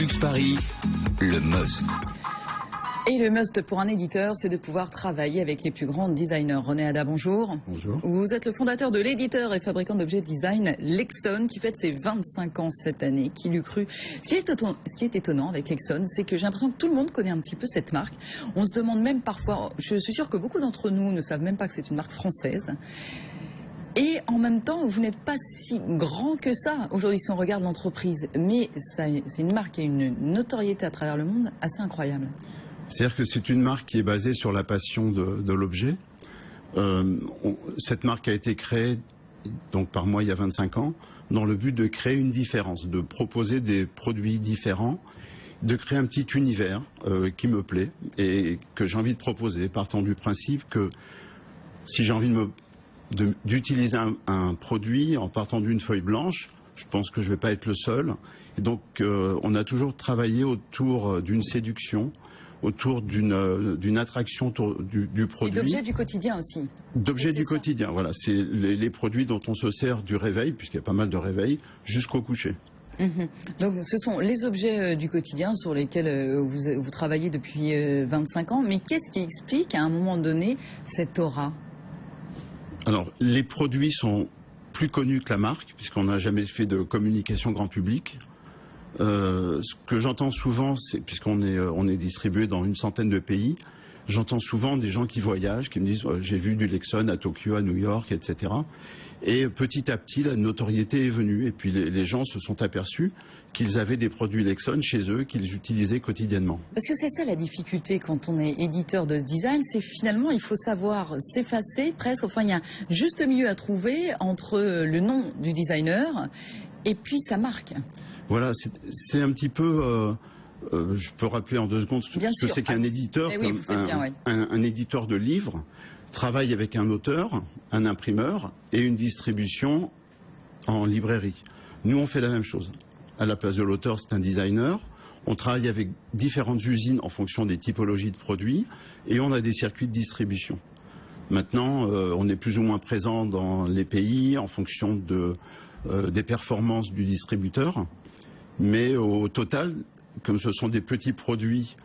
Luxe Paris, le must. Et le must pour un éditeur, c'est de pouvoir travailler avec les plus grands designers. René Ada, bonjour. Bonjour. Vous êtes le fondateur de l'éditeur et fabricant d'objets design Lexon, qui fête ses 25 ans cette année. Qui l'eût cru? Ce qui est étonnant avec Lexon, c'est que j'ai l'impression que tout le monde connaît un petit peu cette marque. On se demande même parfois, je suis sûre que beaucoup d'entre nous ne savent même pas que c'est une marque française. Et en même temps, vous n'êtes pas si grand que ça aujourd'hui si on regarde l'entreprise. Mais c'est une marque qui a une notoriété à travers le monde assez incroyable. C'est-à-dire que c'est une marque qui est basée sur la passion de l'objet. Cette marque a été créée donc par moi il y a 25 ans dans le but de créer une différence, de proposer des produits différents, de créer un petit univers qui me plaît et que j'ai envie de proposer, partant du principe que si j'ai envie d'utiliser un produit en partant d'une feuille blanche, je pense que je ne vais pas être le seul. Et donc on a toujours travaillé autour d'une séduction, autour d'une attraction autour du produit. Et d'objets du quotidien aussi. D'objets du quotidien, voilà. C'est les produits dont on se sert du réveil, puisqu'il y a pas mal de réveils, jusqu'au coucher. Donc ce sont les objets du quotidien sur lesquels vous travaillez depuis 25 ans. Mais qu'est-ce qui explique à un moment donné cette aura? Alors, les produits sont plus connus que la marque, puisqu'on n'a jamais fait de communication grand public. Ce que j'entends souvent, c'est puisqu'on est distribué dans une centaine de pays, j'entends souvent des gens qui voyagent, qui me disent j'ai vu du Lexon à Tokyo, à New York, etc. Et petit à petit, la notoriété est venue. Et puis les gens se sont aperçus qu'ils avaient des produits Lexon chez eux, qu'ils utilisaient quotidiennement. Parce que c'est ça la difficulté quand on est éditeur de ce design, c'est finalement il faut savoir s'effacer presque. Enfin, il y a un juste milieu à trouver entre le nom du designer et puis sa marque. Voilà, c'est un petit peu... je peux rappeler en 2 secondes ce que c'est qu'un éditeur. Oui, un éditeur de livres travaille avec un auteur, un imprimeur et une distribution en librairie. Nous, on fait la même chose. À la place de l'auteur, c'est un designer. On travaille avec différentes usines en fonction des typologies de produits et on a des circuits de distribution. Maintenant, on est plus ou moins présent dans les pays en fonction des performances du distributeur. Mais au total, comme ce sont des petits produits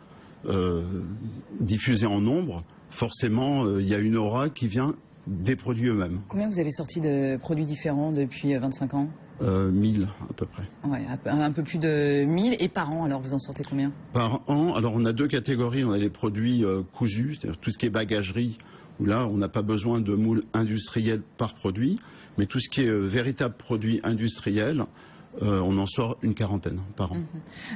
diffusés en nombre, forcément, il y a une aura qui vient des produits eux-mêmes. Combien vous avez sorti de produits différents depuis 25 ans 1000 à peu près. Ouais, un peu plus de 1000. Et par an, alors vous en sortez combien? Par an, alors on a 2 catégories. On a les produits cousus, c'est-à-dire tout ce qui est bagagerie, où là on n'a pas besoin de moule industriel par produit, mais tout ce qui est véritable produit industriel, on en sort une 40aine par an.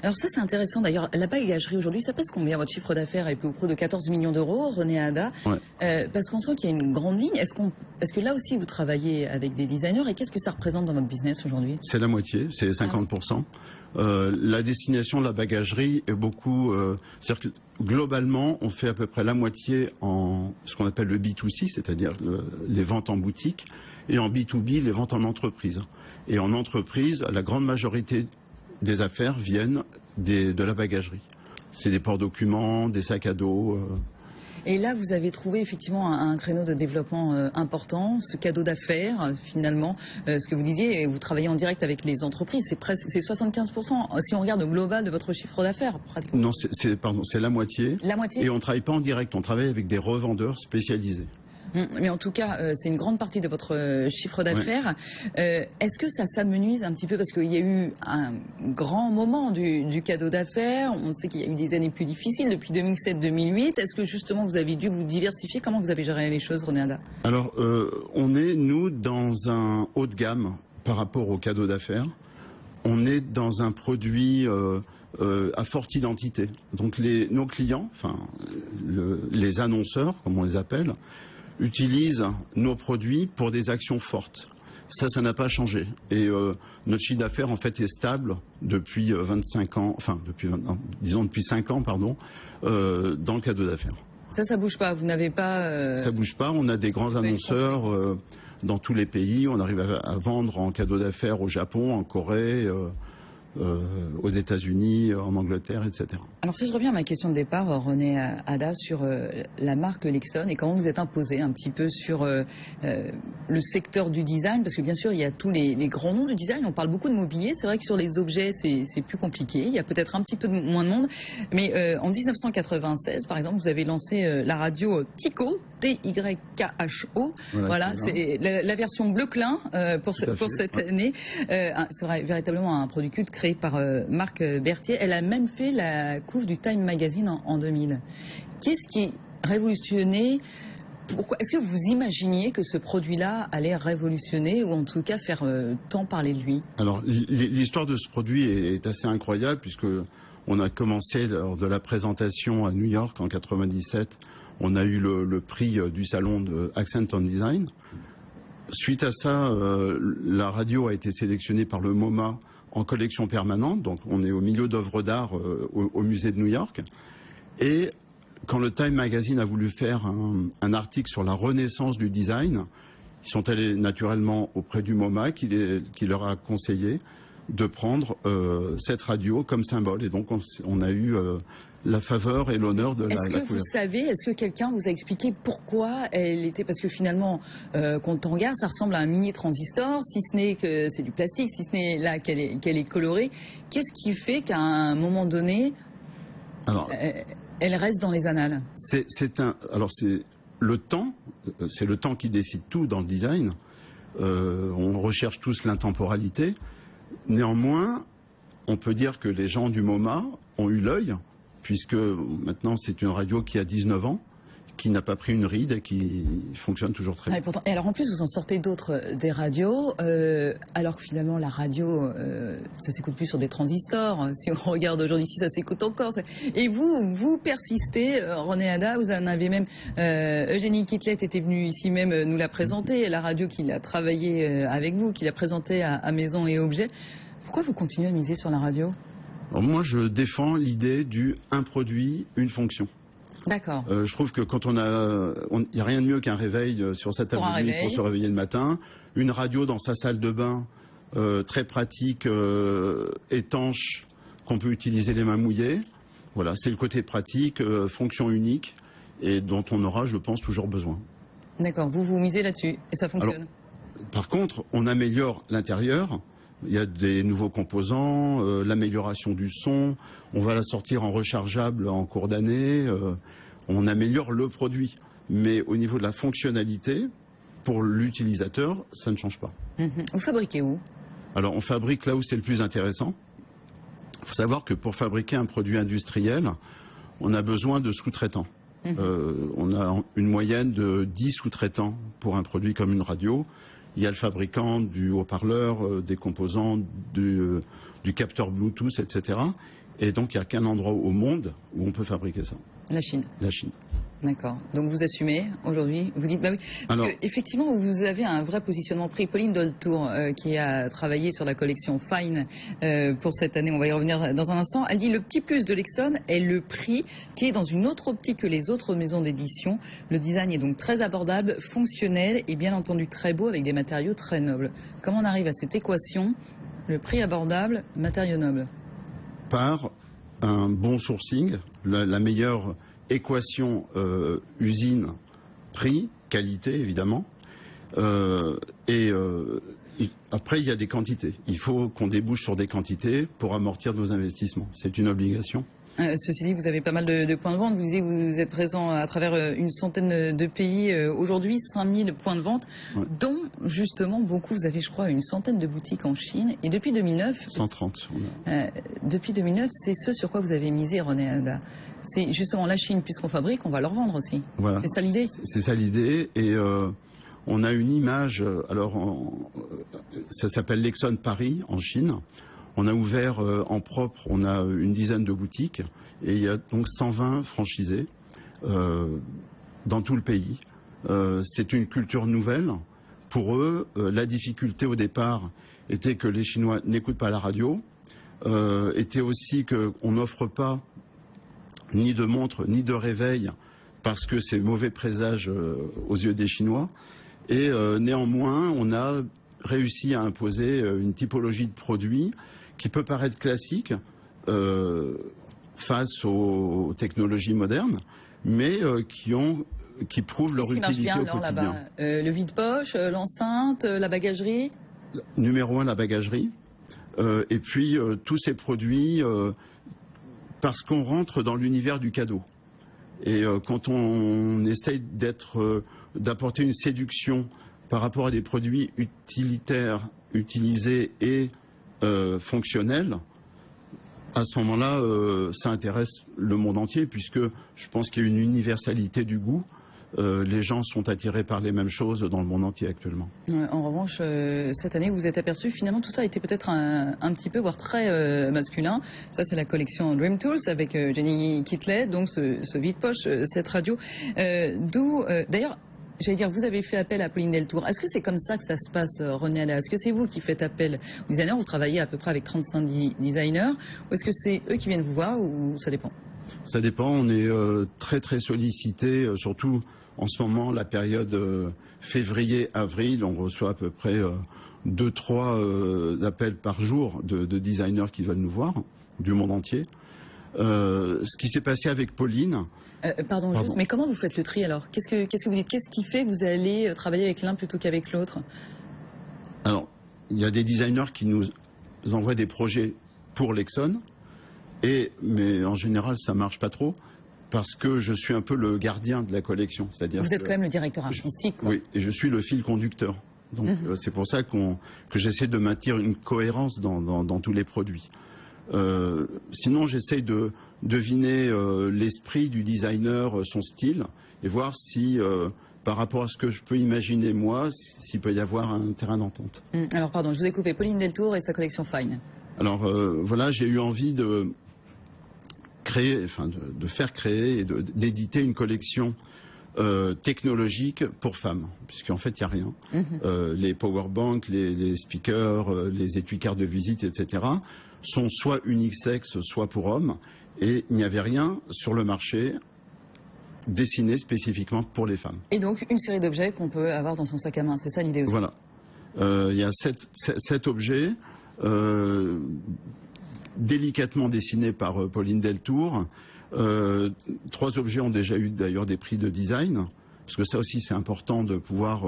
Alors ça c'est intéressant d'ailleurs, la bagagerie aujourd'hui, ça pèse combien? Votre chiffre d'affaires est plus près de 14 millions d'euros, René Ada. Ouais. Parce qu'on sent qu'il y a une grande ligne. Est-ce que là aussi vous travaillez avec des designers et qu'est-ce que ça représente dans votre business aujourd'hui? C'est la moitié, c'est 50%. La destination de la bagagerie est beaucoup... c'est-à-dire que globalement, on fait à peu près la moitié en ce qu'on appelle le B2C, c'est-à-dire les ventes en boutique, et en B2B, les ventes en entreprise. Et en entreprise, la grande majorité des affaires viennent de la bagagerie. C'est des porte-documents, des sacs à dos... Et là, vous avez trouvé effectivement un créneau de développement important, ce cadeau d'affaires, finalement, ce que vous disiez, vous travaillez en direct avec les entreprises, c'est 75%, si on regarde au global de votre chiffre d'affaires, pratiquement. Non, c'est la moitié. La moitié. Et on ne travaille pas en direct, on travaille avec des revendeurs spécialisés. Mais en tout cas, c'est une grande partie de votre chiffre d'affaires. Ouais. Est-ce que ça s'amenuise un petit peu? Parce qu'il y a eu un grand moment du cadeau d'affaires. On sait qu'il y a eu des années plus difficiles depuis 2007-2008. Est-ce que justement vous avez dû vous diversifier? Comment vous avez géré les choses, René Ada? Alors, on est, nous, dans un haut de gamme par rapport au cadeau d'affaires. On est dans un produit à forte identité. Donc nos clients, enfin les annonceurs, comme on les appelle, utilisent nos produits pour des actions fortes. Ça n'a pas changé. Et notre chiffre d'affaires, en fait, est stable depuis 25 ans, enfin, depuis 5 ans, pardon, dans le cadeau d'affaires. Ça bouge pas. Vous n'avez pas... Ça bouge pas. On a des grands annonceurs dans tous les pays. On arrive à vendre en cadeau d'affaires au Japon, en Corée, aux États-Unis, en Angleterre, etc. Alors si je reviens à ma question de départ, René Ada, sur la marque Lexon et comment vous êtes imposé un petit peu sur le secteur du design, parce que bien sûr il y a tous les grands noms du design, on parle beaucoup de mobilier, c'est vrai que sur les objets c'est plus compliqué, il y a peut-être un petit peu moins de monde, mais en 1996 par exemple vous avez lancé la radio Tycho, T-Y-K-H-O, voilà c'est la version bleu clin pour cette année, c'est véritablement un produit culte créé par Marc Berthier. Elle a même fait la couve du Time Magazine en 2000. Qu'est-ce qui révolutionné? Est-ce que vous imaginiez que ce produit-là allait révolutionner ou en tout cas faire tant parler de lui? Alors l'histoire de ce produit est assez incroyable puisque on a commencé lors de la présentation à New York en 97. On a eu le prix du salon de Accent on Design. Suite à ça, la radio a été sélectionnée par le MoMA en collection permanente, donc on est au milieu d'œuvres d'art au musée de New York. Et quand le Time Magazine a voulu faire un article sur la renaissance du design, ils sont allés naturellement auprès du MoMA qui leur a conseillé de prendre cette radio comme symbole. Et donc on a eu la faveur et l'honneur de la couverture. Est-ce que vous savez, est-ce que quelqu'un vous a expliqué pourquoi elle était... Parce que finalement, quand on regarde, ça ressemble à un mini transistor, si ce n'est que c'est du plastique, si ce n'est là qu'elle est colorée. Qu'est-ce qui fait qu'à un moment donné, elle reste dans les annales? C'est le temps, c'est le temps qui décide tout dans le design. On recherche tous l'intemporalité. Néanmoins, on peut dire que les gens du MoMA ont eu l'œil, puisque maintenant c'est une radio qui a 19 ans, qui n'a pas pris une ride et qui fonctionne toujours très bien. Et alors en plus vous en sortez d'autres, des radios, alors que finalement la radio, ça s'écoute plus sur des transistors. Si on regarde aujourd'hui ici, ça s'écoute encore. Et vous persistez, René Ada, vous en avez même, Eugénie Kittelett était venue ici même nous la présenter, la radio qu'il a travaillé avec vous, qu'il a présentée à Maison et Objets. Pourquoi vous continuez à miser sur la radio? Alors moi je défends l'idée du un produit, une fonction. D'accord. Je trouve que quand il n'y a rien de mieux qu'un réveil sur sa table de nuit pour se réveiller le matin, une radio dans sa salle de bain, très pratique, étanche, qu'on peut utiliser les mains mouillées. Voilà, c'est le côté pratique, fonction unique, et dont on aura, je pense, toujours besoin. D'accord, vous misez là-dessus, et ça fonctionne. Alors, par contre, on améliore l'intérieur. Il y a des nouveaux composants, l'amélioration du son, on va la sortir en rechargeable en cours d'année, on améliore le produit. Mais au niveau de la fonctionnalité, pour l'utilisateur, ça ne change pas. Vous fabriquez où? Alors on fabrique là où c'est le plus intéressant. Il faut savoir que pour fabriquer un produit industriel, on a besoin de sous-traitants. On a une moyenne de 10 sous-traitants pour un produit comme une radio. Il y a le fabricant du haut-parleur, des composants, du capteur Bluetooth, etc. Et donc il n'y a qu'un endroit au monde où on peut fabriquer ça. La Chine. La Chine. D'accord. Donc vous assumez aujourd'hui, vous dites, bah oui, parce que effectivement vous avez un vrai positionnement prix. Pauline Doltour qui a travaillé sur la collection Fine pour cette année, on va y revenir dans un instant, elle dit le petit plus de Lexon est le prix qui est dans une autre optique que les autres maisons d'édition. Le design est donc très abordable, fonctionnel et bien entendu très beau avec des matériaux très nobles. Comment on arrive à cette équation, le prix abordable, matériaux nobles? Par un bon sourcing, la meilleure équation usine-prix, qualité évidemment, et après il y a des quantités. Il faut qu'on débouche sur des quantités pour amortir nos investissements. C'est une obligation. Ceci dit, vous avez pas mal de points de vente. Vous disiez que vous êtes présent à travers une centaine de pays aujourd'hui, 5000 points de vente, dont justement beaucoup, vous avez je crois une centaine de boutiques en Chine. Et depuis 2009... 130. Depuis 2009, c'est ce sur quoi vous avez misé, René Ada. C'est justement la Chine, puisqu'on fabrique, on va leur vendre aussi. Voilà. C'est ça l'idée? C'est ça l'idée. Et on a une image, ça s'appelle Lexon Paris en Chine. On a ouvert en propre, on a une dizaine de boutiques et il y a donc 120 franchisés dans tout le pays. C'est une culture nouvelle. Pour eux, la difficulté au départ était que les Chinois n'écoutent pas la radio, était aussi qu'on n'offre pas ni de montre ni de réveil parce que c'est mauvais présage aux yeux des Chinois. Et néanmoins, on a réussi à imposer une typologie de produits qui peut paraître classique face aux technologies modernes, mais qui prouvent leur utilité au quotidien. Le vide-poche, l'enceinte, la bagagerie. Numéro 1, la bagagerie. Et puis tous ces produits, parce qu'on rentre dans l'univers du cadeau. Et quand on essaye d'apporter une séduction par rapport à des produits utilitaires, utilisés et fonctionnels, à ce moment-là, ça intéresse le monde entier, puisque je pense qu'il y a une universalité du goût. Les gens sont attirés par les mêmes choses dans le monde entier actuellement. En revanche, cette année, vous êtes aperçu, finalement, tout ça était peut-être un petit peu, voire très masculin. Ça, c'est la collection Dream Tools avec Jenny Kitley, donc ce vide-poche, cette radio. D'ailleurs, j'allais dire, vous avez fait appel à Pauline Deltour. Est-ce que c'est comme ça que ça se passe, René Ada? Est-ce que c'est vous qui faites appel aux designers? Vous travaillez à peu près avec 35 designers. Ou est-ce que c'est eux qui viennent vous voir, ou ça dépend? Ça dépend. On est très très sollicité, surtout en ce moment, la période février-avril. On reçoit à peu près 2-3 appels par jour de designers qui veulent nous voir, du monde entier. Ce qui s'est passé avec Pauline... Pardon, juste, mais comment vous faites le tri alors? Qu'est-ce que vous dites? Qu'est-ce qui fait que vous allez travailler avec l'un plutôt qu'avec l'autre? Alors, il y a des designers qui nous envoient des projets pour Lexon, mais en général, ça marche pas trop, parce que je suis un peu le gardien de la collection. C'est-à-dire vous êtes quand même le directeur artistique, quoi. Oui, et je suis le fil conducteur. Donc c'est pour ça que j'essaie de maintenir une cohérence dans tous les produits. Sinon, j'essaie de deviner l'esprit du designer, son style, et voir si, par rapport à ce que je peux imaginer moi, s'il peut y avoir un terrain d'entente. Alors, pardon, je vous ai coupé. Pauline Deltour et sa collection Fine. Alors, voilà, j'ai eu envie de faire créer et d'éditer une collection technologique pour femmes, puisqu'en fait, il n'y a rien. Les powerbanks, les speakers, les étui-cartes de visite, etc., sont soit unisexe, soit pour hommes, et il n'y avait rien sur le marché dessiné spécifiquement pour les femmes. Et donc, une série d'objets qu'on peut avoir dans son sac à main, c'est ça l'idée aussi? Voilà. Il y a 7 objets, délicatement dessinés par Pauline Deltour. 3 objets ont déjà eu d'ailleurs des prix de design, parce que ça aussi c'est important de pouvoir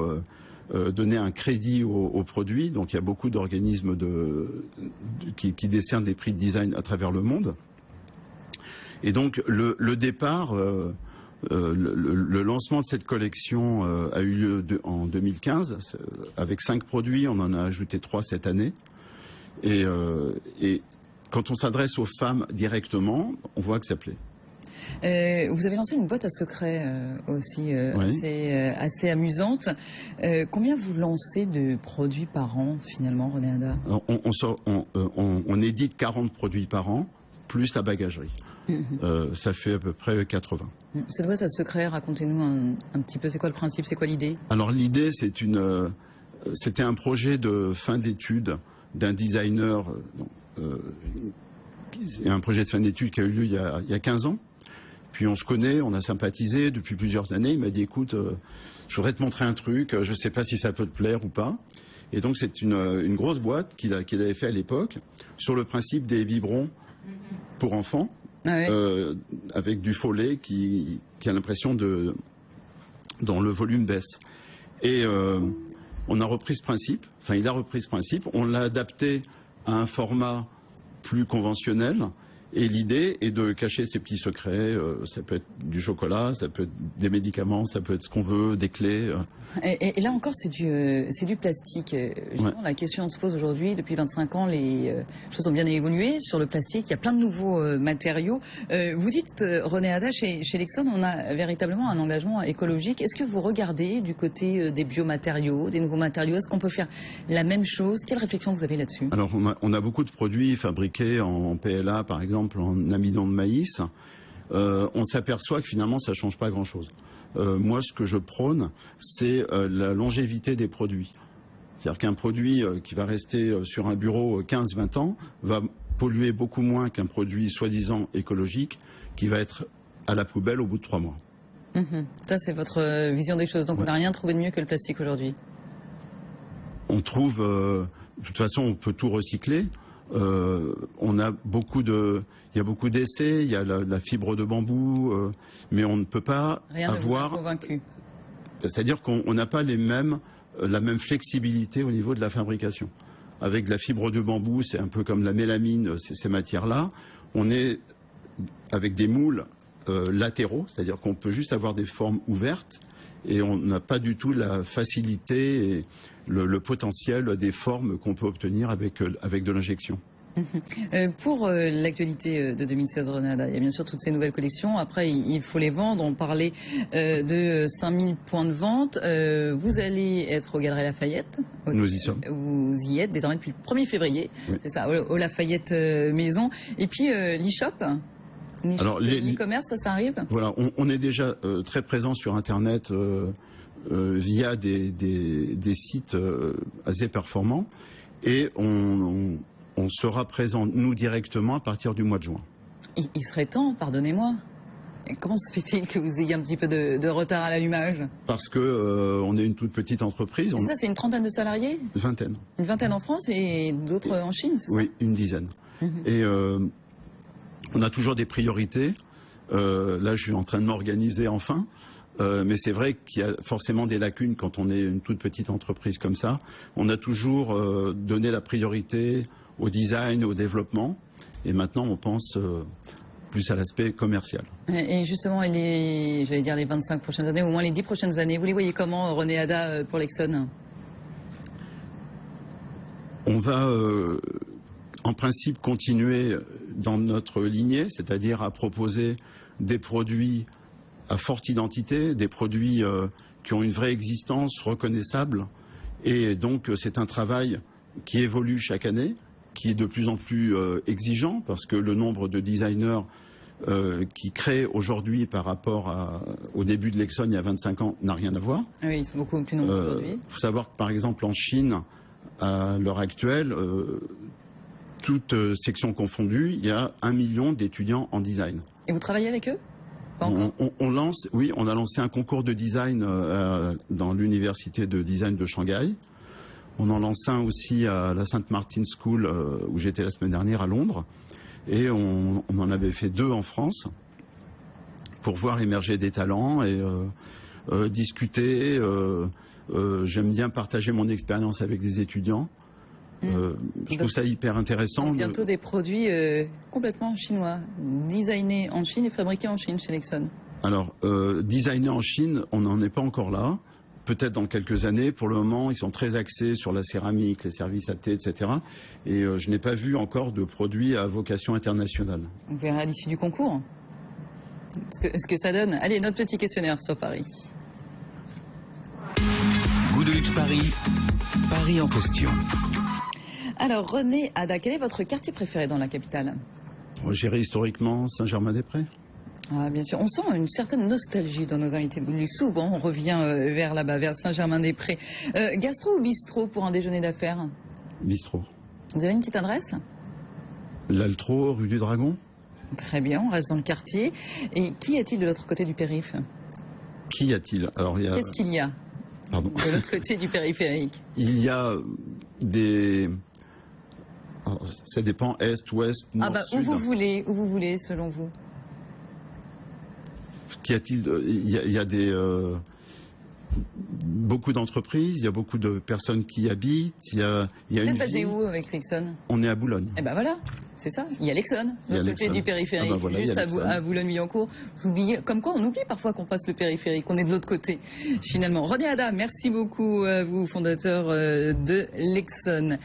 donner un crédit aux produits. Donc il y a beaucoup d'organismes qui décernent des prix de design à travers le monde. Et donc le départ, le lancement de cette collection a eu lieu en 2015, avec 5 produits, on en a ajouté 3 cette année. Et quand on s'adresse aux femmes directement, on voit que ça plaît. Vous avez lancé une boîte à secrets aussi oui. assez amusante. Combien vous lancez de produits par an finalement, René Ada? On édite 40 produits par an, plus la bagagerie. Ça fait à peu près 80. Cette boîte à secrets, racontez-nous un petit peu, c'est quoi le principe, c'est quoi l'idée? Alors l'idée, c'était un projet de fin d'études d'un designer, un projet de fin d'études qui a eu lieu il y a 15 ans. Puis on se connaît, on a sympathisé depuis plusieurs années. Il m'a dit, écoute, je voudrais te montrer un truc, je ne sais pas si ça peut te plaire ou pas. Et donc c'est une grosse boîte qu'il avait fait à l'époque sur le principe des biberons pour enfants, avec du faux lait qui a l'impression dont le volume baisse. Et on a repris ce principe, enfin il a repris ce principe, on l'a adapté à un format plus conventionnel. Et l'idée est de cacher ces petits secrets. Ça peut être du chocolat, ça peut être des médicaments, ça peut être ce qu'on veut, des clés. Et là encore, c'est du plastique. Justement, la question se pose aujourd'hui. Depuis 25 ans, les choses ont bien évolué. Sur le plastique, il y a plein de nouveaux matériaux. Vous dites, René Ada, chez Lexon, on a véritablement un engagement écologique. Est-ce que vous regardez du côté des biomatériaux, des nouveaux matériaux? Est-ce qu'on peut faire la même chose? Quelle réflexion vous avez là-dessus? Alors, on a beaucoup de produits fabriqués en PLA, par exemple, en amidon de maïs. On s'aperçoit que finalement ça ne change pas grand-chose. Moi, ce que je prône, c'est la longévité des produits. C'est-à-dire qu'un produit qui va rester sur un bureau 15-20 ans va polluer beaucoup moins qu'un produit soi-disant écologique qui va être à la poubelle au bout de 3 mois. Ça, c'est votre vision des choses. Donc on n'a rien trouvé de mieux que le plastique aujourd'hui? On trouve... de toute façon, on peut tout recycler. On a il y a beaucoup d'essais, il y a la fibre de bambou, mais on ne peut pas Rien avoir. ne vous a convaincu. C'est-à-dire qu'on n'a pas la même flexibilité au niveau de la fabrication. Avec la fibre de bambou, c'est un peu comme la mélamine, ces matières-là. On est avec des moules latéraux, c'est-à-dire qu'on peut juste avoir des formes ouvertes et on n'a pas du tout la facilité et le potentiel des formes qu'on peut obtenir avec de l'injection. Pour l'actualité de 2016 René Hada, il y a bien sûr toutes ces nouvelles collections. Après, il faut les vendre. On parlait de 5000 points de vente. Vous allez être au Galeries Lafayette. Nous y sommes. Vous y êtes désormais depuis le 1er février. Oui. C'est ça, au Lafayette Maison. Et puis l'e-shop. Alors l'e-commerce, ça arrive. Voilà, on est déjà très présent sur Internet via des sites assez performants. Et on sera présent, nous, directement, à partir du mois de juin. Il serait temps, pardonnez-moi. Comment se fait-il que vous ayez un petit peu de retard à l'allumage? Parce qu'on est une toute petite entreprise. Ça, c'est une trentaine de salariés? Une vingtaine. Une vingtaine en France et d'autres en Chine, c'est ça? Oui, une dizaine. Et on a toujours des priorités. Là, je suis en train de m'organiser enfin. Mais c'est vrai qu'il y a forcément des lacunes quand on est une toute petite entreprise comme ça. On a toujours donné la priorité au design, au développement. Et maintenant, on pense plus à l'aspect commercial. Et justement, j'allais dire les 25 prochaines années, au moins les 10 prochaines années, vous les voyez comment, René Hada, pour l'Exxon? On va en principe continuer dans notre lignée, c'est-à-dire à proposer des produits à forte identité, des produits qui ont une vraie existence reconnaissable. Et donc c'est un travail qui évolue chaque année, qui est de plus en plus exigeant, parce que le nombre de designers qui créent aujourd'hui par rapport au début de l'Exxon il y a 25 ans n'a rien à voir. Oui, ils sont beaucoup plus nombreux aujourd'hui. Il faut savoir que par exemple en Chine, à l'heure actuelle, toutes sections confondues, il y a 1 million d'étudiants en design. Et vous travaillez avec eux? Oui, on a lancé un concours de design dans l'université de design de Shanghai. On en lance un aussi à la St. Martin's School où j'étais la semaine dernière à Londres. Et on en avait fait 2 en France pour voir émerger des talents et discuter. J'aime bien partager mon expérience avec des étudiants. Je trouve ça hyper intéressant. Bientôt des produits complètement chinois, designés en Chine et fabriqués en Chine chez Nexon. Alors, designés en Chine, on n'en est pas encore là. Peut-être dans quelques années. Pour le moment, ils sont très axés sur la céramique, les services à thé, etc. Et je n'ai pas vu encore de produits à vocation internationale. On verra à l'issue du concours ce que ça donne. Allez, notre petit questionnaire sur Paris. Goût de luxe Paris, Paris en question. Alors, René Hada, quel est votre quartier préféré dans la capitale? J'irai historiquement Saint-Germain-des-Prés. Ah, bien sûr. On sent une certaine nostalgie dans nos invités de luxe. Souvent, on revient vers là-bas, vers Saint-Germain-des-Prés. Gastro ou bistrot pour un déjeuner d'affaires? Bistrot. Vous avez une petite adresse? L'Altro, rue du Dragon. Très bien, on reste dans le quartier. Et qui y-a-t-il de l'autre côté du périph'? Qui y a-t-il? Qu'est-ce qu'il y a? Pardon. De l'autre côté du périphérique? Il y a des... Alors, ça dépend, est, ouest, nord, sud. Où vous voulez, selon vous. Qu'y a-t-il? Il y a beaucoup d'entreprises, il y a beaucoup de personnes qui y habitent. Vous êtes basé où avec l'Exxon? On est à Boulogne. Eh ben voilà, c'est ça. Il y a l'Exxon, de l'autre côté du périphérique, juste à Boulogne-Billancourt. Vous oubliez, comme quoi on oublie parfois qu'on passe le périphérique, qu'on est de l'autre côté, finalement. René Hada, merci beaucoup à vous, fondateur de l'Exxon.